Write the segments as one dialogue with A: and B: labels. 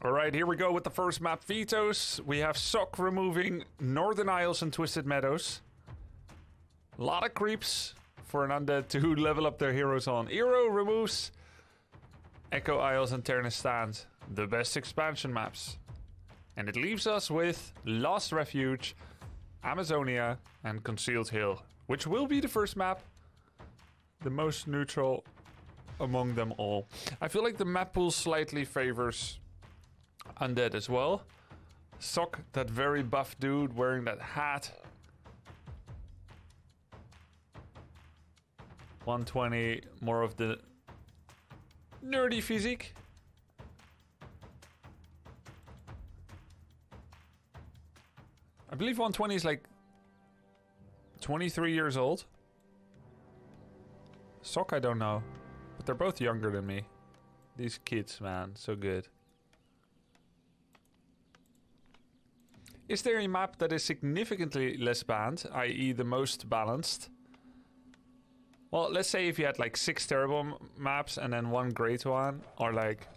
A: Alright, here we go with the first map, Vetoes. We have SOK removing Northern Isles and Twisted Meadows. A lot of creeps for an undead to level up their heroes on. EER0 removes Echo Isles and Ternistan, the best expansion maps. And it leaves us with Lost Refuge, Amazonia, and Concealed Hill, which will be the first map, the most neutral among them all. I feel like the map pool slightly favors undead as well. SOK, that very buff dude wearing that hat. 120, more of the nerdy physique. I believe 120 is like 23 years old. SOK, I don't know. But they're both younger than me. These kids, man, so good. Is there a map that is significantly less banned, i.e. the most balanced? Well, let's say if you had like 6 terrible maps and then 1 great one, or like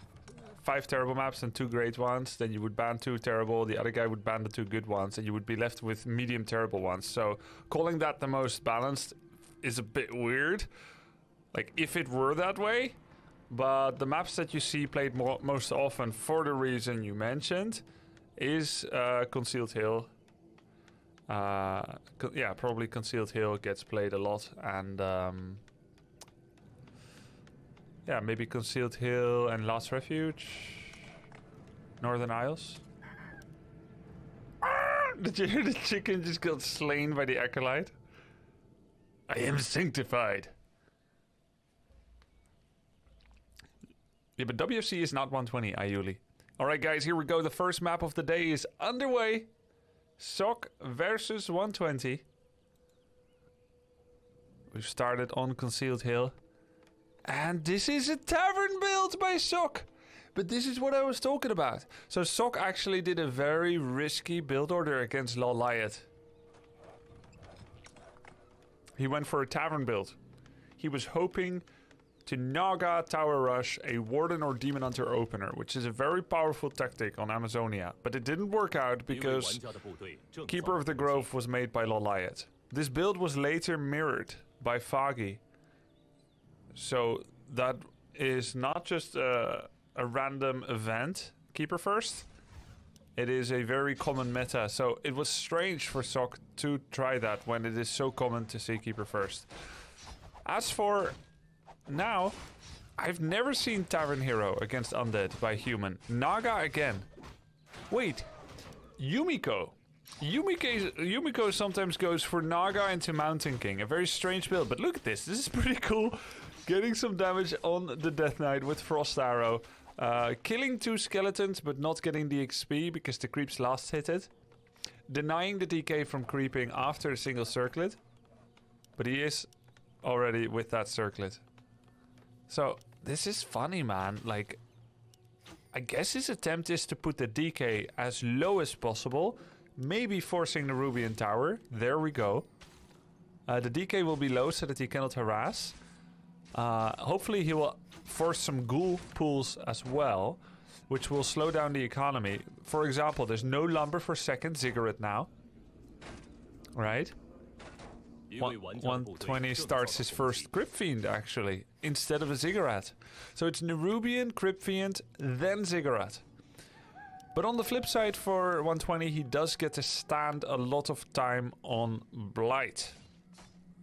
A: 5 terrible maps and 2 great ones, then you would ban 2 terrible, the other guy would ban the 2 good ones, and you would be left with medium terrible ones. So calling that the most balanced is a bit weird, like if it were that way. But the maps that you see played most often for the reason you mentioned is Concealed Hill. Yeah, probably Concealed Hill gets played a lot, and yeah, maybe Concealed Hill and Lost Refuge, Northern Isles. Did you hear the chicken just got slain by the acolyte? I am sanctified. Yeah, but WFC is not 120, Ayuli. Alright guys, here we go. The first map of the day is underway. SOK versus 120. We've started on Concealed Hill. And this is a tavern build by SOK. But this is what I was talking about. So SOK actually did a very risky build order against Loliot. He went for a tavern build. He was hoping to Naga Tower Rush a Warden or Demon Hunter opener, which is a very powerful tactic on Amazonia. But it didn't work out because Keeper of the Grove was made by Loliot. This build was later mirrored by Foggy. So that is not just a random event, Keeper first. It is a very common meta. So it was strange for SOK to try that when it is so common to see Keeper first. As for now, I've never seen Tavern Hero against Undead by human. Naga again. Wait, Yumiko. Yumiko sometimes goes for Naga into Mountain King. A very strange build, but look at this. This is pretty cool. Getting some damage on the Death Knight with Frost Arrow. Killing 2 skeletons, but not getting the XP because the creeps last hit it. Denying the DK from creeping after a single circlet. But he is already with that circlet. So, this is funny, man. Like, I guess his attempt is to put the DK as low as possible. Maybe forcing the Rubian Tower. There we go. The DK will be low so that he cannot harass. Hopefully he will force some ghoul pools as well, which will slow down the economy. For example, there's no lumber for second ziggurat now. Right? 120 starts his first Crypt Fiend, actually, instead of a Ziggurat. So it's Nerubian, Crypt Fiend, then Ziggurat. But on the flip side, for 120, he does get to stand a lot of time on Blight.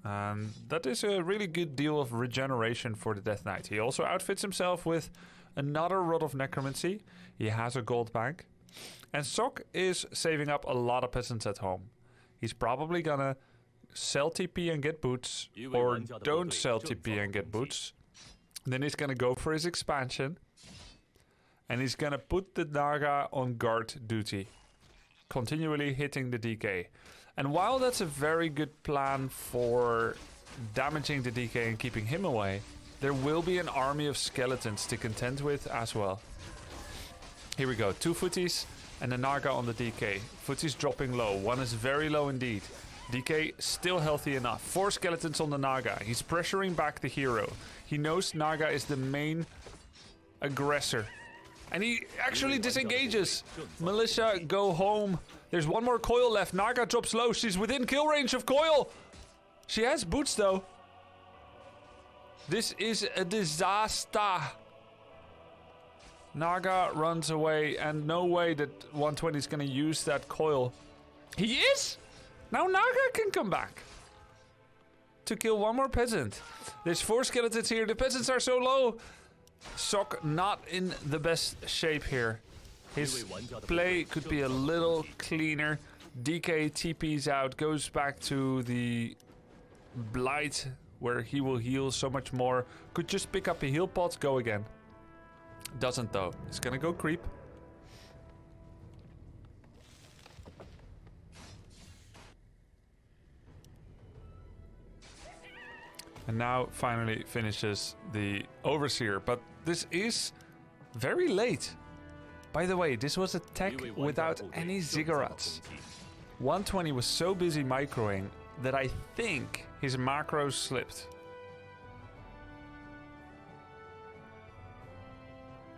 A: And that is a really good deal of regeneration for the Death Knight. He also outfits himself with another Rod of Necromancy. He has a gold bank. And SOK is saving up a lot of peasants at home. He's probably gonna sell TP and get boots, or don't sell TP and get boots. Then he's gonna go for his expansion, and he's gonna put the Naga on guard duty, continually hitting the DK. And while that's a very good plan for damaging the DK and keeping him away, there will be an army of skeletons to contend with as well. Here we go, 2 footies and a Naga on the DK. Footies dropping low, 1 is very low indeed. DK still healthy enough. 4 skeletons on the Naga. He's pressuring back the hero. He knows Naga is the main aggressor And he actually disengages. Militia, go home. There's one more coil left. Naga drops low. She's within kill range of coil. She has boots, though. This is a disaster. Naga runs away, and no way that 120 is going to use that coil. He is? Now Naga can come back to kill one more peasant. There's 4 skeletons here. The peasants are so low. SOK not in the best shape here. His play could be a little cleaner. DK TP's out, goes back to the Blight, where he will heal so much more. Could just pick up a heal pot, go again. Doesn't though. It's gonna go creep. And now finally finishes the Overseer. But this is very late. By the way, this was a tech without any ziggurats. 120 was so busy microing that I think his macros slipped.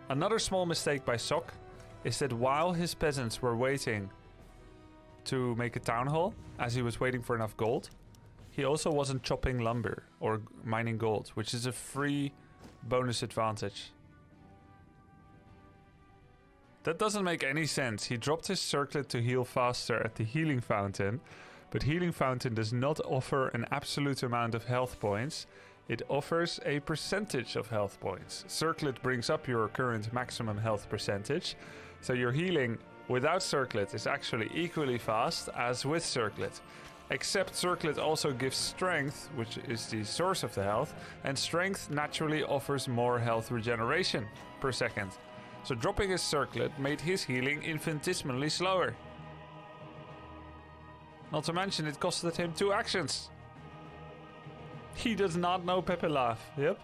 A: Another small mistake by SOK is that while his peasants were waiting to make a town hall, as he was waiting for enough gold, he also wasn't chopping lumber or mining gold, which is a free bonus advantage. That doesn't make any sense. He dropped his circlet to heal faster at the healing fountain, but healing fountain does not offer an absolute amount of health points. It offers a percentage of health points. Circlet brings up your current maximum health percentage, so your healing without circlet is actually equally fast as with circlet. Except circlet also gives strength, which is the source of the health, and strength naturally offers more health regeneration per second. So dropping his circlet made his healing infinitesimally slower. Not to mention it costed him 2 actions. He does not know Pepe Laugh. Yep.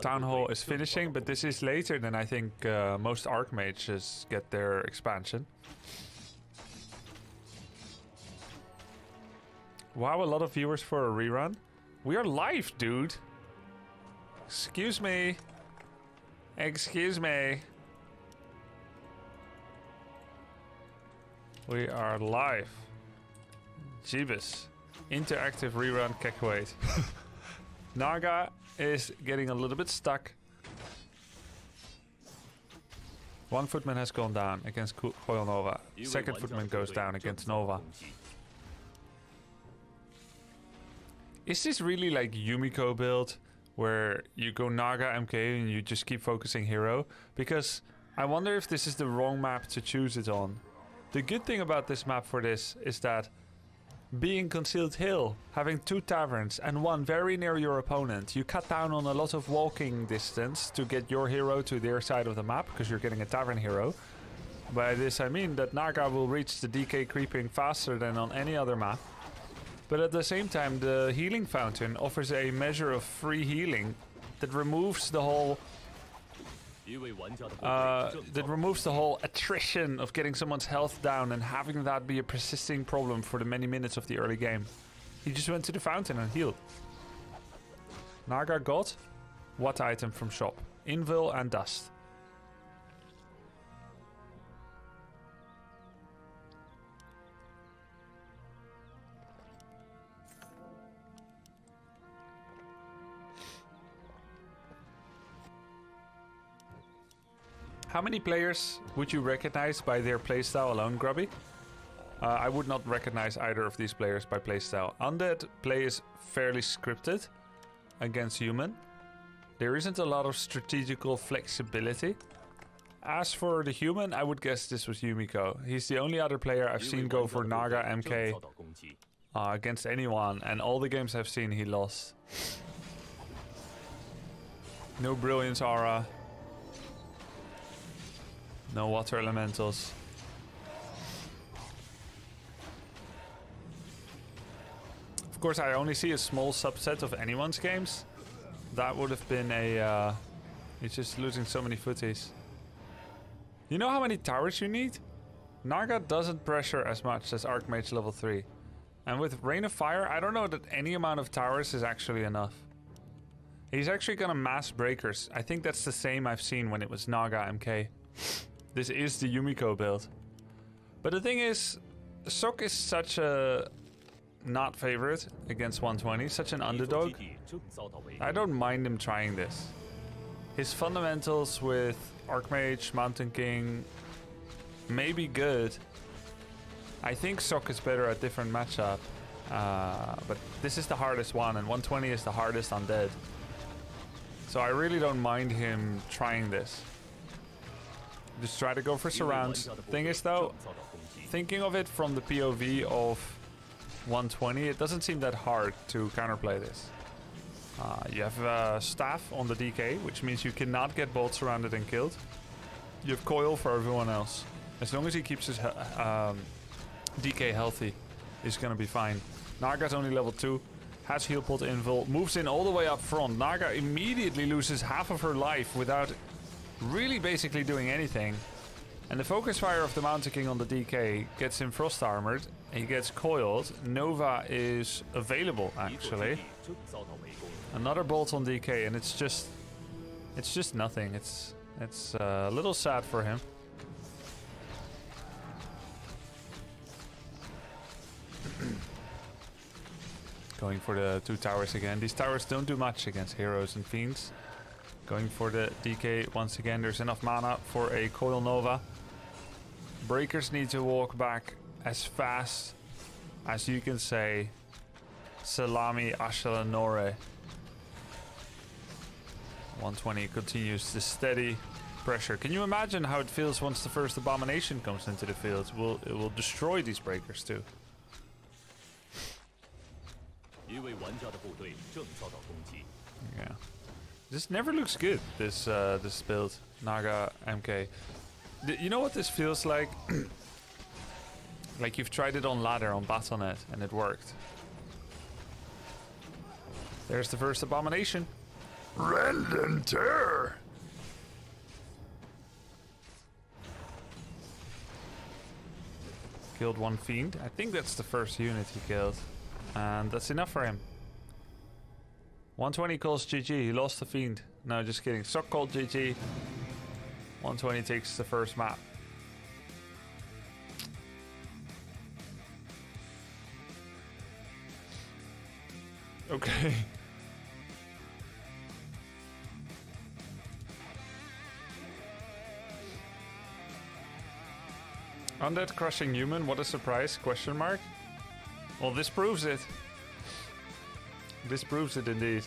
A: Town Hall is finishing, but this is later than I think most Archmages get their expansion. Wow, a lot of viewers for a rerun. We are live, dude. Excuse me. Excuse me. We are live. Jeebus. Interactive rerun, Kekuate. Naga is getting a little bit stuck. One footman has gone down against Coil Nova. Second footman goes down against Nova. Is this really like Yumiko build, where you go Naga MK and you just keep focusing hero? Because I wonder if this is the wrong map to choose it on. The good thing about this map for this is that being Concealed Hill, having 2 taverns and 1 very near your opponent, you cut down on a lot of walking distance to get your hero to their side of the map, because you're getting a tavern hero. By this I mean that Naga will reach the DK creeping faster than on any other map. But at the same time, the healing fountain offers a measure of free healing that removes the whole attrition of getting someone's health down and having that be a persisting problem for the many minutes of the early game. He just went to the fountain and healed. Naga got what item from shop? Invul and dust. How many players would you recognize by their playstyle alone, Grubby? I would not recognize either of these players by playstyle. Undead play is fairly scripted against human. There isn't a lot of strategical flexibility. As for the human, I would guess this was Yumiko. He's the only other player I've seen go for Naga MK against anyone, and all the games I've seen he lost. No Brilliance Aura. No water elementals. Of course, I only see a small subset of anyone's games. That would have been a... he's just losing so many footies. You know how many towers you need? Naga doesn't pressure as much as Archmage level 3. And with Rain of Fire, I don't know that any amount of towers is actually enough. He's actually gonna mass breakers. I think that's the same I've seen when it was Naga MK. This is the Yumiko build. But the thing is, SOK is such a not favorite against 120, such an underdog. I don't mind him trying this. His fundamentals with Archmage, Mountain King may be good. I think SOK is better at different matchup. But this is the hardest one, and 120 is the hardest undead. So I really don't mind him trying this. Just try to go for surrounds. Thing is though, thinking of it from the POV of 120, it doesn't seem that hard to counterplay this. You have staff on the DK, which means you cannot get bolt surrounded and killed. You have coil for everyone else. As long as he keeps his DK healthy, he's gonna be fine. Naga's only level 2, has heal pot invul, moves in all the way up front. Naga immediately loses half of her life without really basically doing anything. And the focus fire of the Mountain King on the DK gets him frost armored. He gets coiled. Nova is available actually. Another bolt on DK, and it's just nothing. It's a little sad for him. Going for the 2 towers again. These towers don't do much against heroes and fiends. Going for the DK once again. There's enough mana for a Coil Nova. Breakers need to walk back as fast as you can say Salami Ashalanore. 120 continues the steady pressure. Can you imagine how it feels once the first abomination comes into the field? It will destroy these breakers too. Yeah. This never looks good, this this build, Naga MK. You know what this feels like? Like you've tried it on ladder on Battle.net and it worked. There's the first abomination. Rend and tear! Killed one fiend. I think that's the first unit he killed. And that's enough for him. 120 calls GG. He lost the fiend. No, just kidding. SOK called GG. 120 takes the first map. Okay. Undead crushing human, what a surprise, question mark? Well, this proves it. This proves it indeed.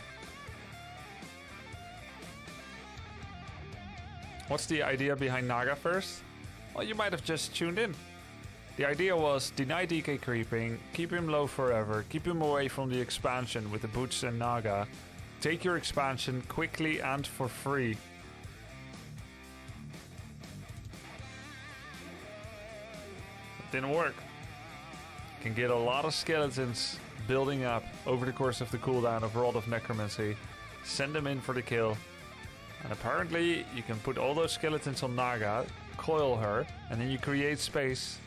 A: What's the idea behind Naga first? Well, you might have just tuned in. The idea was deny DK creeping, keep him low forever, keep him away from the expansion with the boots and Naga, take your expansion quickly and for free. It didn't work. You can get a lot of skeletons building up over the course of the cooldown of Rod of Necromancy, send them in for the kill, and apparently you can put all those skeletons on Naga, coil her, and then you create space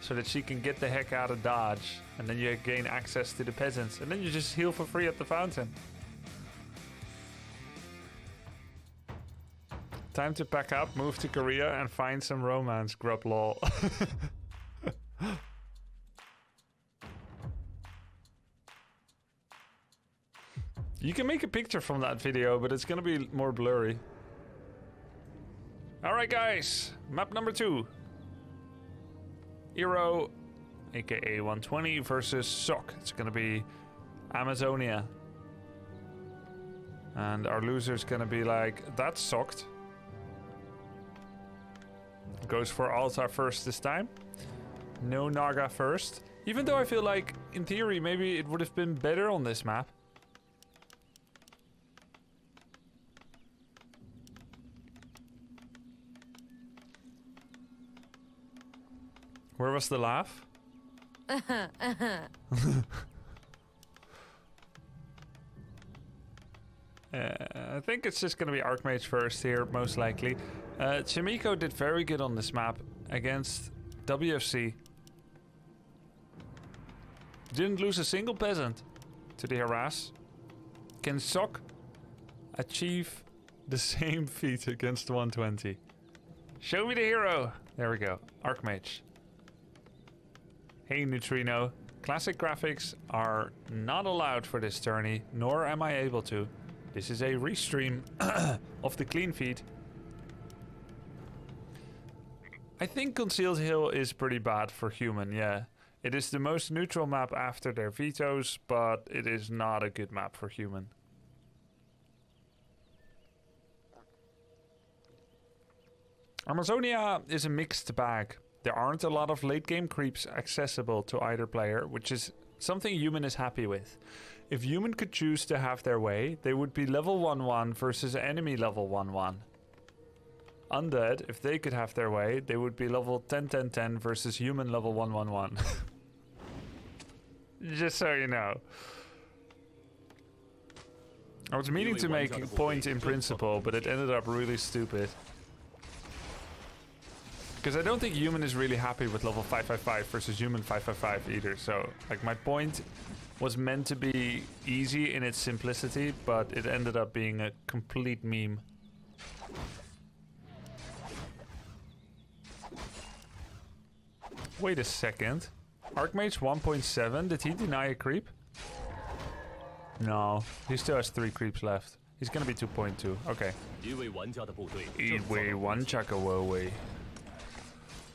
A: so that she can get the heck out of dodge, and then you gain access to the peasants, and then you just heal for free at the fountain. Time to pack up, move to Korea, and find some romance, grub lol. You can make a picture from that video, but it's gonna be more blurry. Alright guys, map number 2. EER0, aka 120 versus SOK. It's gonna be Amazonia. And our loser's gonna be like, that's SOK'd. Goes for Altar first this time. No Naga first. Even though I feel like, in theory, maybe it would have been better on this map. Where was the laugh? I think it's just going to be Archmage first here, most likely. Chimiko did very good on this map against WFC. Didn't lose a single peasant to the harass. Can SOK Achieve the same feat against 120. Show me the hero. There we go. Archmage. Hey, Neutrino. Classic graphics are not allowed for this tourney, nor am I able to. This is a restream of the clean feed. I think Concealed Hill is pretty bad for human, yeah. It is the most neutral map after their vetoes, but it is not a good map for human. Amazonia is a mixed bag. There aren't a lot of late game creeps accessible to either player, which is something human is happy with. If human could choose to have their way, they would be level 1-1 versus enemy level 1-1. Undead, if they could have their way, they would be level 10-10-10 versus human level 1-1-1. Just so you know. I was meaning to make a point in principle, but it ended up really stupid. Because I don't think human is really happy with level 555 versus human 555 either. So, like, my point was meant to be easy in its simplicity, but it ended up being a complete meme. Wait a second. Archmage 1.7, did he deny a creep? No, he still has 3 creeps left. He's gonna be 2.2, okay. Iwei one chakawowe.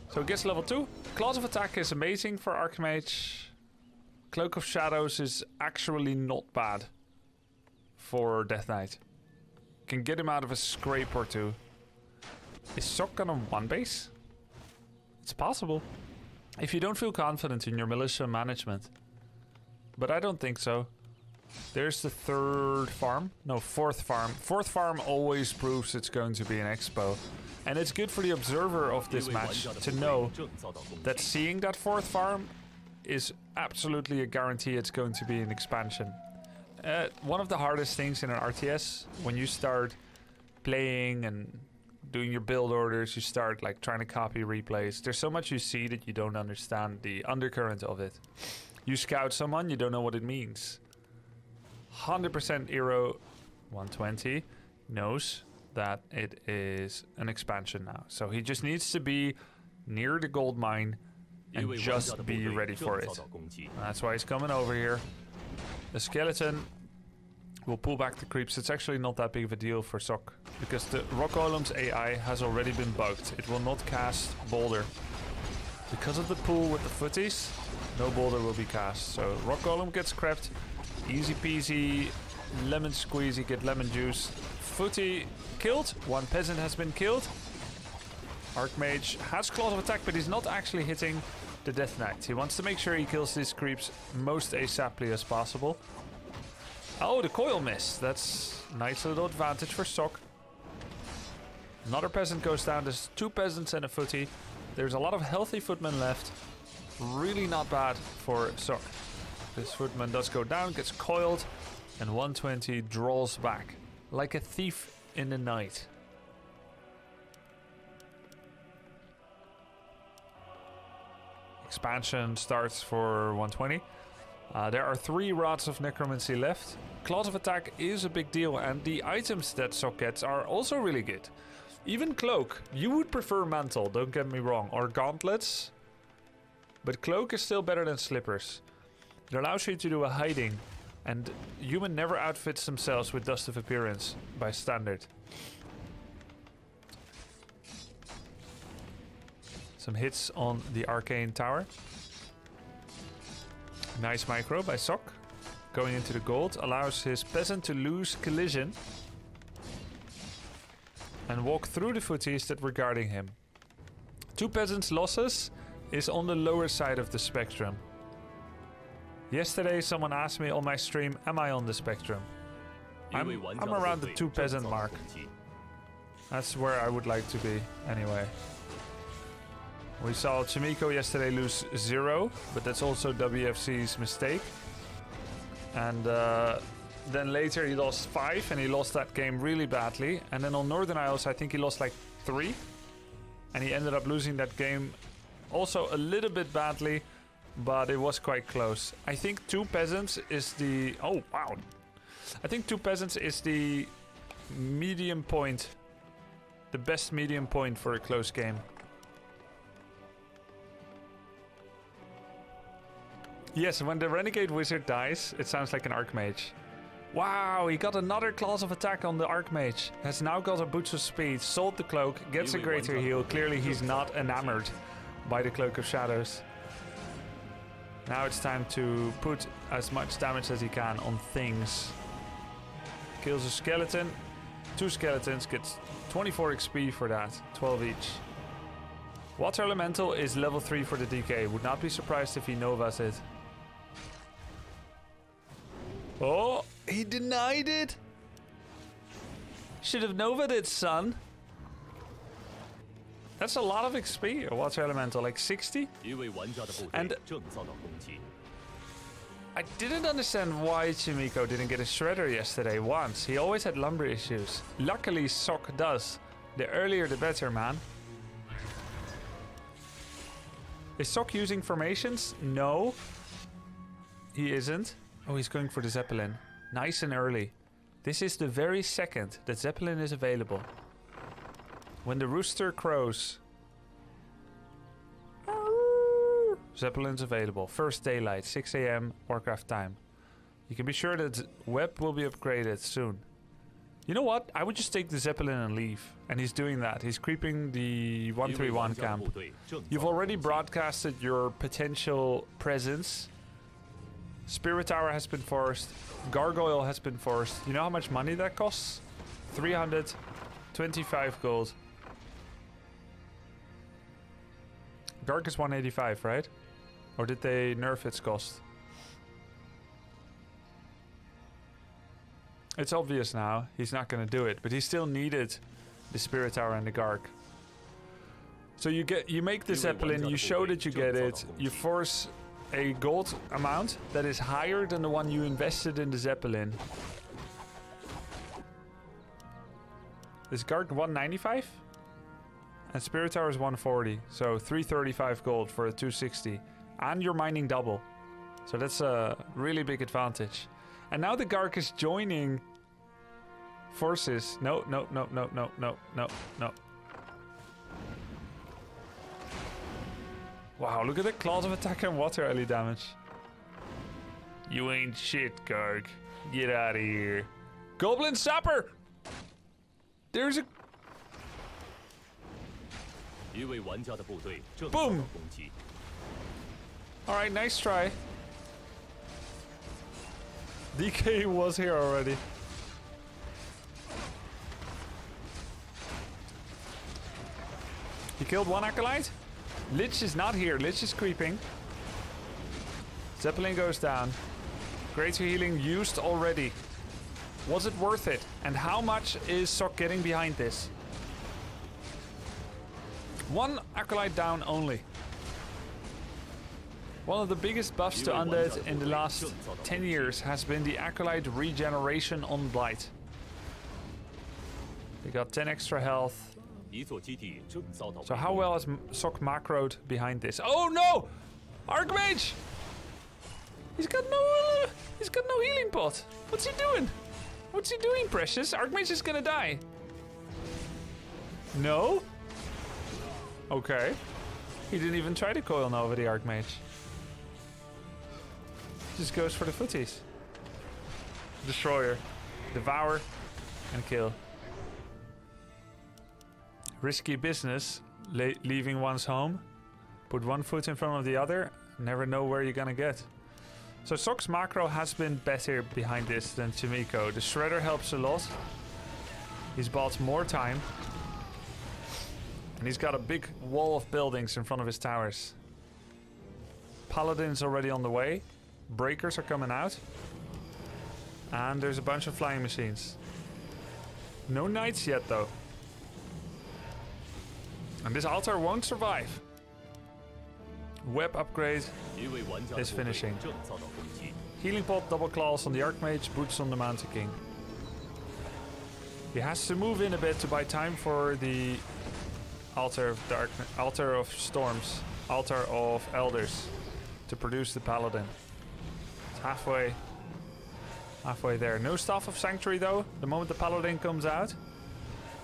A: So it gets level 2. Claws of Attack is amazing for Archmage. Cloak of Shadows is actually not bad for Death Knight. Can get him out of a scrape or two. Is SOK gonna one base? It's possible. If you don't feel confident in your militia management. But I don't think so. There's the 3rd farm. No, 4th farm. 4th farm always proves it's going to be an expo. And it's good for the observer of this match to know that seeing that 4th farm is absolutely a guarantee it's going to be an expansion. One of the hardest things in an RTS, when you start playing and doing your build orders, you start like trying to copy replays. There's so much you see that you don't understand the undercurrent of it. You scout someone, you don't know what it means. 100% EER0 120 knows that it is an expansion now. So he just needs to be near the gold mine and just be ready for it. That's why he's coming over here. The skeleton will pull back the creeps. It's actually not that big of a deal for SOK because the Rock Golem's AI has already been bugged. It will not cast Boulder. Because of the pool with the footies, no Boulder will be cast. So Rock Golem gets crept. Easy peasy, lemon squeezy, get lemon juice. Footy killed. 1 peasant has been killed. Archmage has Claws of Attack, but he's not actually hitting the Death Knight. He wants to make sure he kills these creeps most ASAPly as possible. Oh, the coil miss. That's a nice little advantage for SOK. Another peasant goes down. There's 2 peasants and a footy. There's a lot of healthy footmen left. Really not bad for SOK. This footman does go down, gets coiled, and 120 draws back like a thief in the night. Expansion starts for 120. There are 3 Rods of Necromancy left. Claws of Attack is a big deal, and the items that SOK gets are also really good. Even Cloak. You would prefer Mantle, don't get me wrong, or Gauntlets. But Cloak is still better than Slippers. It allows you to do a hiding, and human never outfits themselves with Dust of Appearance by standard. Some hits on the Arcane Tower. Nice micro by SOK. Going into the gold allows his peasant to lose collision and walk through the footies that were guarding him. 2 peasants' losses is on the lower side of the spectrum. Yesterday someone asked me on my stream, am I on the spectrum? I'm around the 2 peasant mark. That's where I would like to be, anyway. We saw Chimiko yesterday lose 0, but that's also WFC's mistake. And then later he lost 5, and he lost that game really badly. And then on Northern Isles, I think he lost like 3. And he ended up losing that game also a little bit badly, but it was quite close. I think 2 peasants is the... Oh, wow. I think 2 peasants is the medium point. The best medium point for a close game. Yes, when the Renegade Wizard dies, it sounds like an Archmage. Wow, he got another class of attack on the Archmage. Has now got a boost of speed, sold the cloak, gets a greater heal. Clearly he's not enamored by the Cloak of Shadows. Now it's time to put as much damage as he can on things. Kills a skeleton. 2 skeletons, gets 24 XP for that. 12 each. Water Elemental is level 3 for the DK. Would not be surprised if he Novas it. Oh, he denied it. Should have Nova'd it, son. That's a lot of XP. A Water Elemental, like 60. And I didn't understand why Chimiko didn't get a Shredder yesterday once. He always had lumber issues. Luckily, SOK does. The earlier, the better, man. Is SOK using formations? No. He isn't. Oh, he's going for the Zeppelin. Nice and early. This is the very second that Zeppelin is available. When the rooster crows. Zeppelin's available. First daylight, 6 AM, Warcraft time. You can be sure that Web will be upgraded soon. You know what? I would just take the Zeppelin and leave. And he's doing that. He's creeping the 131 camp. You've already broadcasted your potential presence. Spirit Tower has been forced. Gargoyle has been forced. You know how much money that costs? 325 gold. Garg is 185, right? Or did they nerf its cost? It's obvious now. He's not going to do it. But he still needed the Spirit Tower and the Garg. So you make the Zeppelin. You show that you get it. You force a gold amount that is higher than the one you invested in the Zeppelin. Is Garg 195? And Spirit Tower is 140. So 335 gold for a 260. And you're mining double. So that's a really big advantage. And now the Garg is joining forces. No. Wow, look at the claws of attack and water early damage. You ain't shit, Garg. Get out of here. Goblin Sapper! There's a... Boom! Alright, nice try. DK was here already. He killed one Acolyte? Lich is not here. Lich is creeping. Zeppelin goes down. Greater healing used already. Was it worth it? And how much is SOK getting behind this? One Acolyte down only. One of the biggest buffs to Undead in the last 10 years has been the Acolyte regeneration on Blight. They got 10 extra health. So how well has SOK macroed behind this? Oh no! Archmage! He's got no healing pot. What's he doing? What's he doing, Precious? Archmage is gonna die. No? Okay. He didn't even try to coil Nova the Archmage. Just goes for the footies. Destroyer. Devour. And kill. Risky business, leaving one's home. Put one foot in front of the other. Never know where you're gonna get. So SOK's macro has been better behind this than Chimiko. The Shredder helps a lot. He's bought more time. And he's got a big wall of buildings in front of his towers. Paladin's already on the way. Breakers are coming out. And there's a bunch of flying machines. No knights yet though. And this altar won't survive. Web upgrade is finishing. Healing pot, double claws on the Archmage, boots on the Mountain King. He has to move in a bit to buy time for the Altar of Darkness, Altar of Storms, Altar of Elders to produce the Paladin. It's halfway. Halfway there. No Staff of Sanctuary though. The moment the Paladin comes out,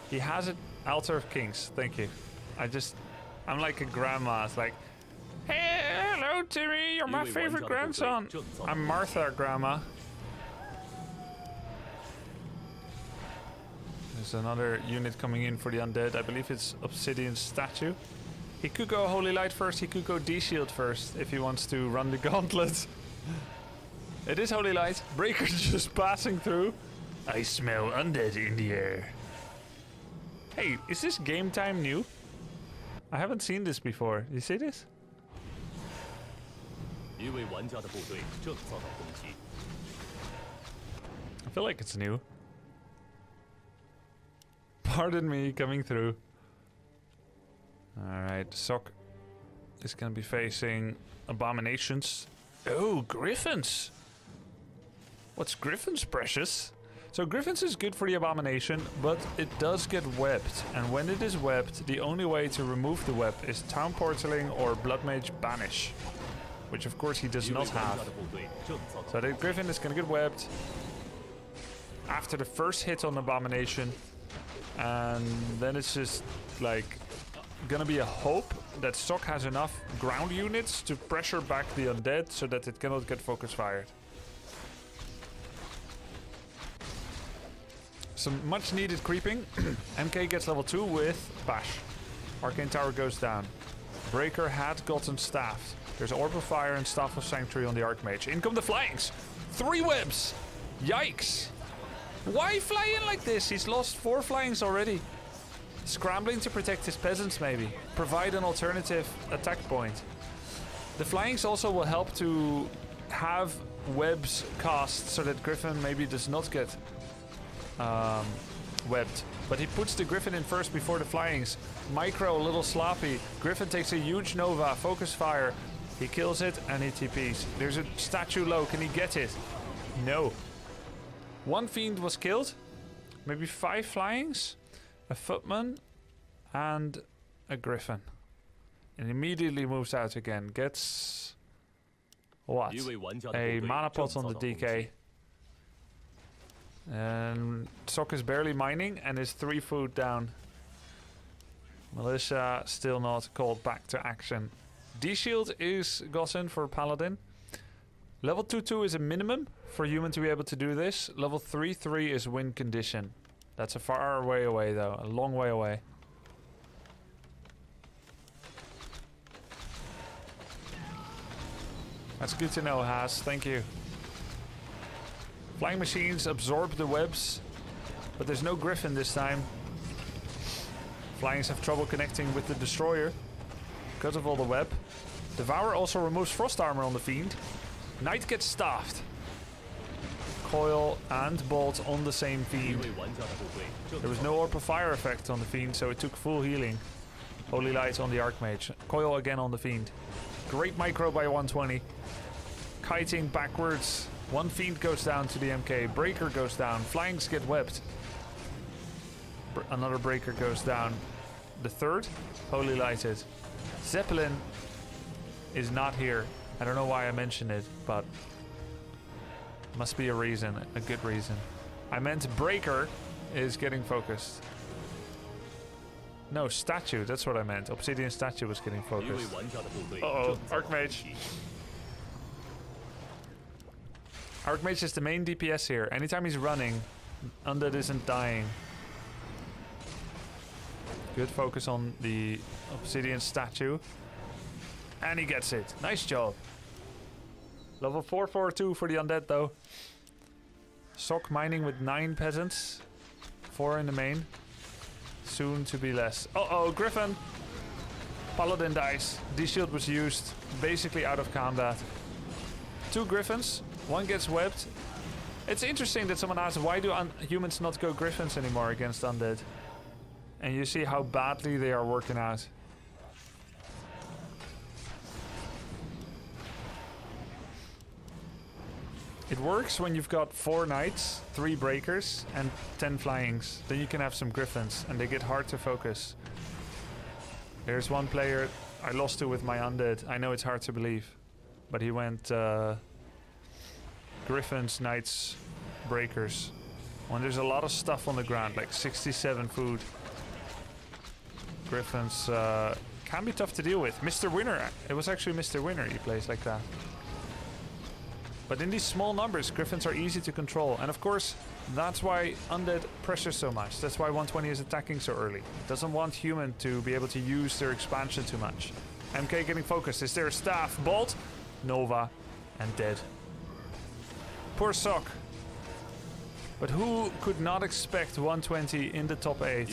A: he has it. Altar of Kings. Thank you. I'm like a grandma. It's like, hey, hello Timmy, you're my favorite grandson. I'm Martha, grandma. There's another unit coming in for the undead. I believe it's Obsidian Statue. He could go Holy Light first, he could go D-Shield first if he wants to run the gauntlet. It is Holy Light. Breaker just passing through. I smell undead in the air. Hey, is this game time new? I haven't seen this before. You see this? I feel like it's new. Pardon me, coming through. Alright, SOK is going to be facing Abominations. Oh, Griffins! What's Griffins, precious? So Griffins is good for the Abomination, but it does get webbed. And when it is webbed, the only way to remove the web is Town Portaling or Blood Mage Banish. Which of course he does not have. So the Griffin is going to get webbed after the first hit on Abomination. And then it's just like gonna be a hope that SOK has enough ground units to pressure back the undead so that it cannot get focus fired. Some much needed creeping. MK gets level 2 with Bash. Arcane Tower goes down. Breaker had gotten staffed. There's Orb of Fire and Staff of Sanctuary on the Archmage. In come the flyings! 3 webs! Yikes! Why fly in like this? He's lost 4 flyings already. Scrambling to protect his peasants maybe. Provide an alternative attack point. The flyings also will help to have webs cast so that Griffin maybe does not get webbed. But he puts the Griffin in first before the flyings. Micro a little sloppy. Griffin takes a huge Nova. Focus fire. He kills it and he TPs. There's a statue low. Can he get it? No. 1 fiend was killed. Maybe 5 flyings. A footman and a griffin. And immediately moves out again. Gets what? A mana pot on the DK. And SOK is barely mining and is 3 food down. Militia still not called back to action. D-Shield is gotten for Paladin. Level 2-2 is a minimum for human to be able to do this. Level 3-3 is win condition. That's a far way away though, a long way away. That's good to know, Haas, thank you. Flying machines absorb the webs, but there's no Griffin this time. Flyings have trouble connecting with the Destroyer because of all the web. Devour also removes Frost Armor on the Fiend. Knight gets staffed. Coil and Bolt on the same Fiend. There was no Orb of Fire effect on the Fiend, so it took full healing. Holy Light on the Archmage. Coil again on the Fiend. Great micro by 120. Kiting backwards. 1 Fiend goes down to the MK. Breaker goes down. Flyings get webbed. Another Breaker goes down. The third, Holy Lighted. Zeppelin is not here. I don't know why I mentioned it, but must be a reason, a good reason. I meant Breaker is getting focused. No, Statue, that's what I meant. Obsidian Statue was getting focused. Uh-oh, Archmage. Archmage is the main DPS here. Anytime he's running, Undead isn't dying. Good focus on the Obsidian Statue. And he gets it. Nice job. Level 442 for the Undead though. SOK mining with 9 peasants. 4 in the main. Soon to be less. Uh-oh, Griffin! Paladin dies. D-Shield was used basically out of combat. 2 Griffins. 1 gets webbed. It's interesting that someone asked, why do humans not go Griffins anymore against Undead? And you see how badly they are working out. It works when you've got 4 Knights, 3 Breakers, and 10 Flyings. Then you can have some Griffins, and they get hard to focus. There's one player I lost to with my Undead. I know it's hard to believe. But he went Griffins, Knights, breakers. When there's a lot of stuff on the ground, like 67 food. Griffins can be tough to deal with. Mr. Winner, it was actually Mr. Winner he plays like that. But in these small numbers, Griffins are easy to control. And of course, that's why Undead pressure so much. That's why 120 is attacking so early. It doesn't want Human to be able to use their expansion too much. MK getting focused. Is there a staff? Bolt, Nova, and dead. Poor SOK. But who could not expect 120 in the top 8?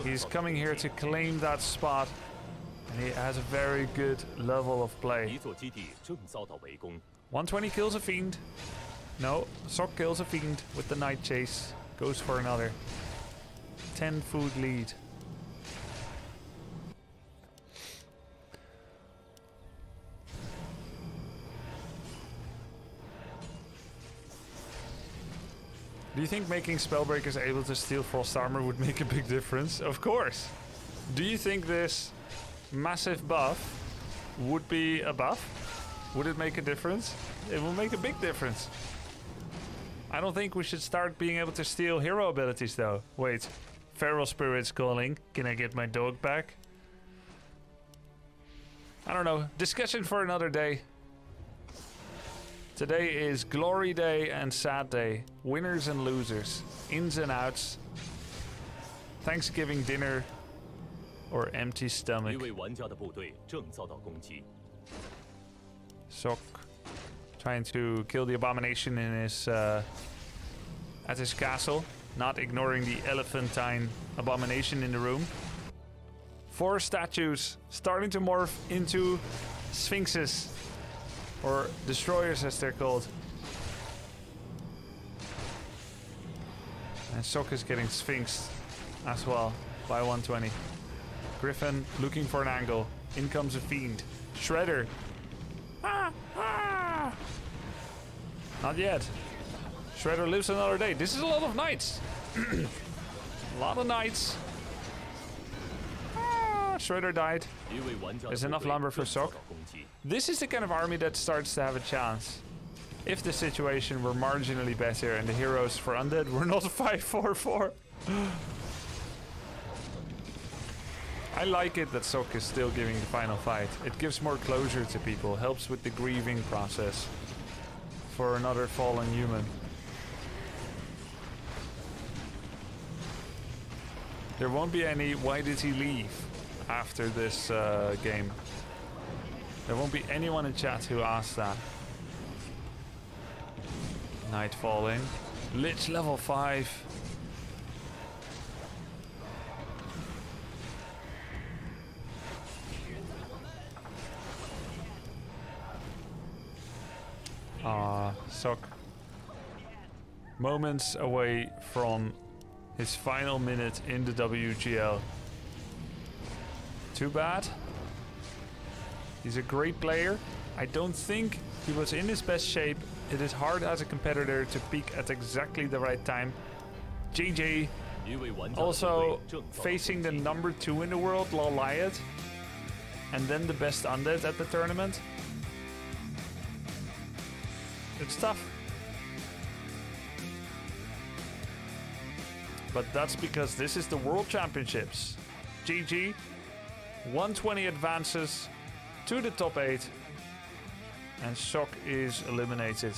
A: He's coming here to claim that spot. And he has a very good level of play. 120 kills a fiend. No, SOK kills a fiend with the night chase. Goes for another 10 food lead. Do you think making Spellbreakers able to steal Frost Armor would make a big difference? Of course. Do you think this massive buff would be a buff? Would it make a difference? It will make a big difference. I don't think we should start being able to steal hero abilities though. Wait, Feral Spirit's calling. Can I get my dog back? I don't know. Discussion for another day. Today is Glory Day and Sad Day. Winners and losers. Ins and outs. Thanksgiving dinner. Or empty stomach. SOK trying to kill the abomination in his at his castle, not ignoring the elephantine abomination in the room. 4 statues starting to morph into sphinxes, or destroyers as they're called. And SOK is getting sphinxed as well by 120. Griffin looking for an angle. In comes a fiend. Shredder. Ah, ah. Not yet. Shredder lives another day. This is a lot of knights. A lot of knights. Ah, Shredder died. There's enough lumber for SOK. This is the kind of army that starts to have a chance. If the situation were marginally better and the heroes for Undead were not 5-4-4. I like it that SOK is still giving the final fight. It gives more closure to people, helps with the grieving process for another fallen human. There won't be any "why did he leave" after this game. There won't be anyone in chat who asks that. Night falling. Lich level 5. SOK. Moments away from his final minute in the WGL. Too bad. He's a great player. I don't think he was in his best shape. It is hard as a competitor to peak at exactly the right time. GG. Also facing the number 2 in the world, Loliad, and then the best Undead at the tournament. It's tough. But that's because this is the World Championships. GG. 120 advances to the top 8. And SOK is eliminated.